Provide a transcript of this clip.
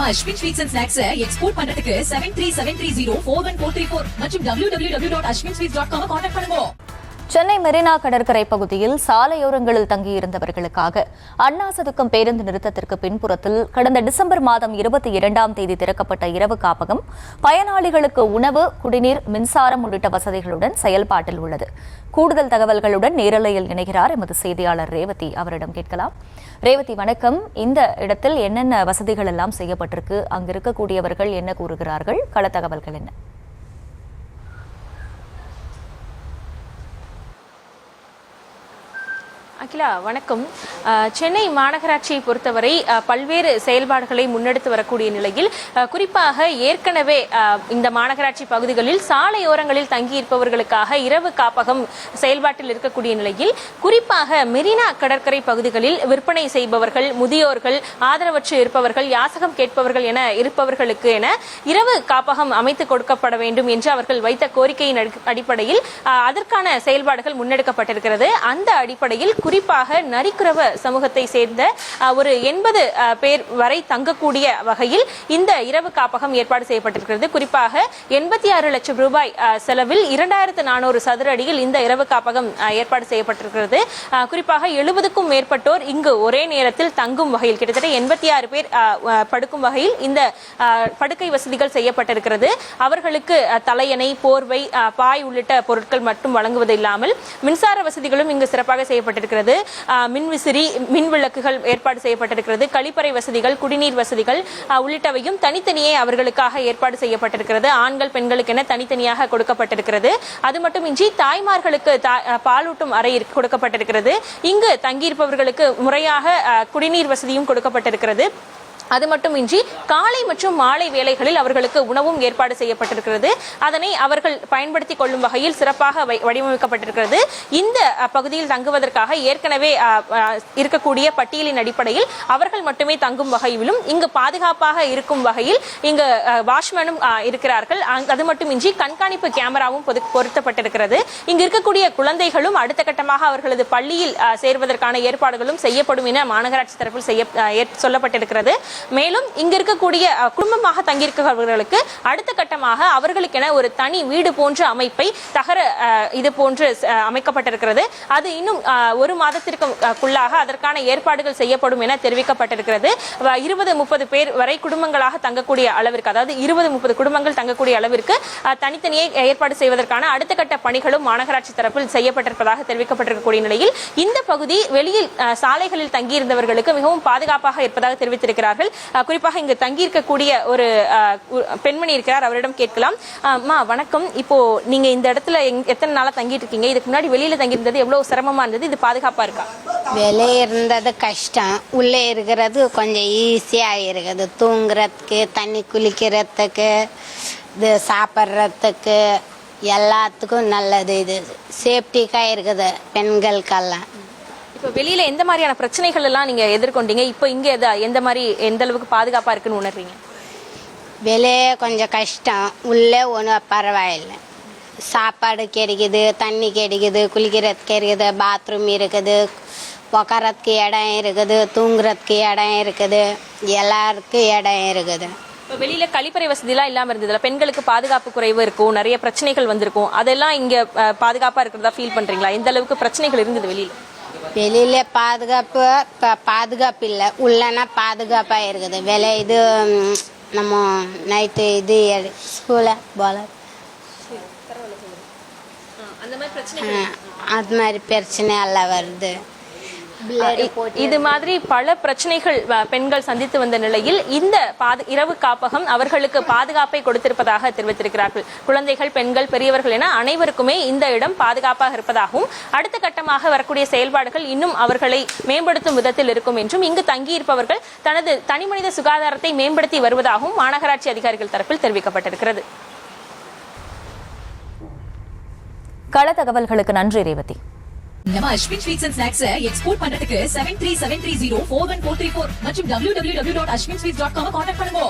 நம்ம Ashwin sweets and snacks export பண்றதுக்கு 7373041434 மற்றும் www.ashwinsweets.com கான்டாக்ட் பண்ணுங்க. சென்னை மெரினா கடற்கரை பகுதியில் சாலையோரங்களில் தங்கியிருந்தவர்களுக்காக அண்ணா சதுக்கம் பேருந்து நிறுத்தத்திற்கு பின்புறத்தில் கடந்த டிசம்பர் மாதம் 22ஆம் தேதி திறக்கப்பட்ட இரவு காப்பகம் பயனாளிகளுக்கு உணவு, குடிநீர், மின்சாரம் உள்ளிட்ட வசதிகளுடன் செயல்பாட்டில் உள்ளது. கூடுதல் தகவல்களுடன் நேரலையில் இணைகிறார் எமது செய்தியாளர் ரேவதி. அவரிடம் கேட்கலாம். ரேவதி, வணக்கம். இந்த இடத்தில் என்னென்ன வசதிகள் எல்லாம் செய்யப்பட்டிருக்கு? அங்கு இருக்கக்கூடியவர்கள் என்ன கூறுகிறார்கள்? கள தகவல்கள் என்ன? அகிலா, வணக்கம். சென்னை மாநகராட்சியை பொறுத்தவரை பல்வேறு செயல்பாடுகளை முன்னெடுத்து வரக்கூடிய நிலையில் குறிப்பாக ஏற்கனவே இந்த மாநகராட்சி பகுதிகளில் சாலையோரங்களில் தங்கியிருப்பவர்களுக்காக இரவு காப்பகம் செயல்பாட்டில் இருக்கக்கூடிய நிலையில் குறிப்பாக மெரினா கடற்கரை பகுதிகளில் விற்பனை செய்பவர்கள், முதியோர்கள், ஆதரவற்று இருப்பவர்கள், யாசகம் கேட்பவர்கள் என இருப்பவர்களுக்கு என இரவு காப்பகம் அமைத்து கொடுக்கப்பட வேண்டும் என்று அவர்கள் வைத்த கோரிக்கையின் அடிப்படையில் அதற்கான செயல்பாடுகள் முன்னெடுக்கப்பட்டிருக்கிறது. அந்த அடிப்படையில் குறிப்பாக நரிக்குறவ சமூகத்தை சேர்ந்த ஒரு 80 பேர் வரை தங்கக்கூடிய வகையில் இந்த இரவு காப்பகம் ஏற்பாடு செய்யப்பட்டிருக்கிறது. குறிப்பாக 86 லட்சம் ரூபாய் செலவில் 2400 சதுர அடியில் இந்த இரவு காப்பகம் ஏற்பாடு செய்யப்பட்டிருக்கிறது. குறிப்பாக 70க்கும் மேற்பட்டோர் இங்கு ஒரே நேரத்தில் தங்கும் வகையில் கிட்டத்தட்ட 86 பேர் படுக்கும் வகையில் இந்த படுக்கை வசதிகள் செய்யப்பட்டிருக்கிறது. அவர்களுக்கு தலையணை, போர்வை, பாய் உள்ளிட்ட பொருட்கள் மட்டும் வழங்குவது இல்லாமல் மின்சார வசதிகளும் இங்கு சிறப்பாக செய்யப்பட்டிருக்கிறது. மின்விசிறி, மின் விளக்குகள் ஏற்பாடு செய்யப்பட்டிருக்கிறது. கழிப்பறை வசதிகள், குடிநீர் வசதிகள் உள்ளிட்டவையும் தனித்தனியே அவர்களுக்காக ஏற்பாடு செய்யப்பட்டிருக்கிறது. ஆண்கள், பெண்களுக்கு என தனித்தனியாக கொடுக்கப்பட்டிருக்கிறது. அது மட்டுமின்றி தாய்மார்களுக்கு பாலூட்டும் அறை கொடுக்கப்பட்டிருக்கிறது. இங்கு தங்கியிருப்பவர்களுக்கு முறையாக குடிநீர் வசதியும் கொடுக்கப்பட்டிருக்கிறது. அது மட்டுமின்றி காலை மற்றும் மாலை வேளைகளில் அவர்களுக்கு உணவும் ஏற்பாடு செய்யப்பட்டிருக்கிறது. அதனை அவர்கள் பயன்படுத்திக் கொள்ளும் வகையில் சிறப்பாக வடிவமைக்கப்பட்டிருக்கிறது. இந்த பகுதியில் தங்குவதற்காக ஏற்கனவே இருக்கக்கூடிய பட்டியலின் அடிப்படையில் அவர்கள் மட்டுமே தங்கும் வகையிலும் இங்கு பாதுகாப்பாக இருக்கும் வகையில் இங்கு வாட்ச்மேனும் இருக்கிறார்கள். அது மட்டுமின்றி கண்காணிப்பு கேமராவும் பொருத்தப்பட்டிருக்கிறது. இங்கு இருக்கக்கூடிய குழந்தைகளும் அடுத்த கட்டமாக அவர்களது பள்ளியில் சேர்வதற்கான ஏற்பாடுகளும் செய்யப்படும் என மாநகராட்சி தரப்பில் சொல்லப்பட்டிருக்கிறது. மேலும் இங்க இருக்கக்கூடிய குடும்பமாக தங்கியிருக்கிறவர்களுக்கு அடுத்த கட்டமாக அவர்களுக்கென ஒரு தனி வீடு போன்ற அமைப்பை இது போன்று அமைக்கப்பட்டிருக்கிறது. அது இன்னும் ஒரு மாதத்திற்குள்ளாக அதற்கான ஏற்பாடுகள் செய்யப்படும் என தெரிவிக்கப்பட்டிருக்கிறது. 20-30 பேர் வரை குடும்பங்களாக தங்கக்கூடிய அளவிற்கு, அதாவது 20-30 குடும்பங்கள் தங்கக்கூடிய அளவிற்கு தனித்தனியே ஏற்பாடு செய்வதற்கான அடுத்த கட்ட பணிகளும் மாநகராட்சி தரப்பில் செய்யப்பட்டிருப்பதாக தெரிவிக்கப்பட்டிருக்கக்கூடிய நிலையில் இந்த பகுதி வெளியில் சாலைகளில் தங்கியிருந்தவர்களுக்கு மிகவும் பாதுகாப்பாக இருப்பதாக தெரிவித்திருக்கிறார்கள். குறிப்பாக இங்கு தங்கியிருக்கக்கூடிய ஒரு பெண்மணி இருக்கிறார், அவரிடம் கேட்கலாம். வணக்கம். இப்போ நீங்க இந்த இடத்துல எத்தனை நாளா தங்கிட்டு இருக்கீங்க? இதுக்கு முன்னாடி வெளியில தங்கியிருந்தது எவ்வளவு சிரமமா இருந்தது? இது பாதுகாப்பா இருக்கா? வெளியே இருந்தது கஷ்டம், உள்ளே இருக்கிறது கொஞ்சம் ஈஸியா இருக்குது. தூங்குறதுக்கு, தண்ணி குளிக்கிறதுக்கு, இது சாப்பிட்றதுக்கு எல்லாத்துக்கும் நல்லது. இது சேஃப்டிக்கா இருக்குது பெண்களுக்கெல்லாம். இப்போ வெளியில எந்த மாதிரியான பிரச்சனைகள் எல்லாம் நீங்க எதிர்கொண்டீங்க? இப்போ இங்க எந்த அளவுக்கு பாதுகாப்பா இருக்குன்னு உணர்றீங்க? வெளியே கொஞ்சம் கஷ்டம், உள்ளே ஒன்றும் பரவாயில்லை. சாப்பாடு கிடைக்குது, தண்ணி கிடைக்குது, குளிக்கிறதுக்கு இருக்குது, பாத்ரூம் இருக்குது, உக்காரத்துக்கு இடம் இருக்குது, தூங்குறதுக்கு இடம் இருக்குது, எல்லாருக்கும் இடம் இருக்குது. இப்போ வெளியில கழிப்பறை வசதிலாம் இல்லாம இருந்ததுல பெண்களுக்கு பாதுகாப்பு குறைவு இருக்கும், நிறைய பிரச்சனைகள் வந்திருக்கும். அதெல்லாம் இங்க பாதுகாப்பா இருக்கிறதா ஃபீல் பண்றீங்களா? எந்த அளவுக்கு பிரச்சனைகள் இருந்தது வெளியில? வெளியில பாதுகாப்பு இல்லை, உள்ளனா பாதுகாப்பா இருக்குது. வெளியே இது நம்ம நைட்டு இது ஸ்கூல போல அது மாதிரி பிரச்சனை எல்லாம் வருது. இது மாதிரி பல பிரச்சனைகள் பெண்கள் சந்தித்து வந்த நிலையில் இந்த இரவு காப்பகம் அவர்களுக்கு பாதுகாப்பை கொடுத்திருப்பதாக தெரிவித்திருக்கிறார்கள். குழந்தைகள், பெண்கள், பெரியவர்கள் என அனைவருக்குமே இந்த இடம் பாதுகாப்பாக இருப்பதாகவும் அடுத்த கட்டமாக வரக்கூடிய செயல்பாடுகள் இன்னும் அவர்களை மேம்படுத்தும் விதத்தில் இருக்கும் என்றும் இங்கு தங்கியிருப்பவர்கள் தனது தனிமனித சுகாதாரத்தை மேம்படுத்தி வருவதாகவும் மாநகராட்சி அதிகாரிகள் தரப்பில் தெரிவிக்கப்பட்டிருக்கிறது. கள தகவல்களுக்கு நன்றி ரேவதி. நம்ம Ashwin sweets and snacks export பண்றதுக்கு 7373041434 மற்றும் www.ashwinsweets.com கான்டாக்ட் பண்ணுங்க.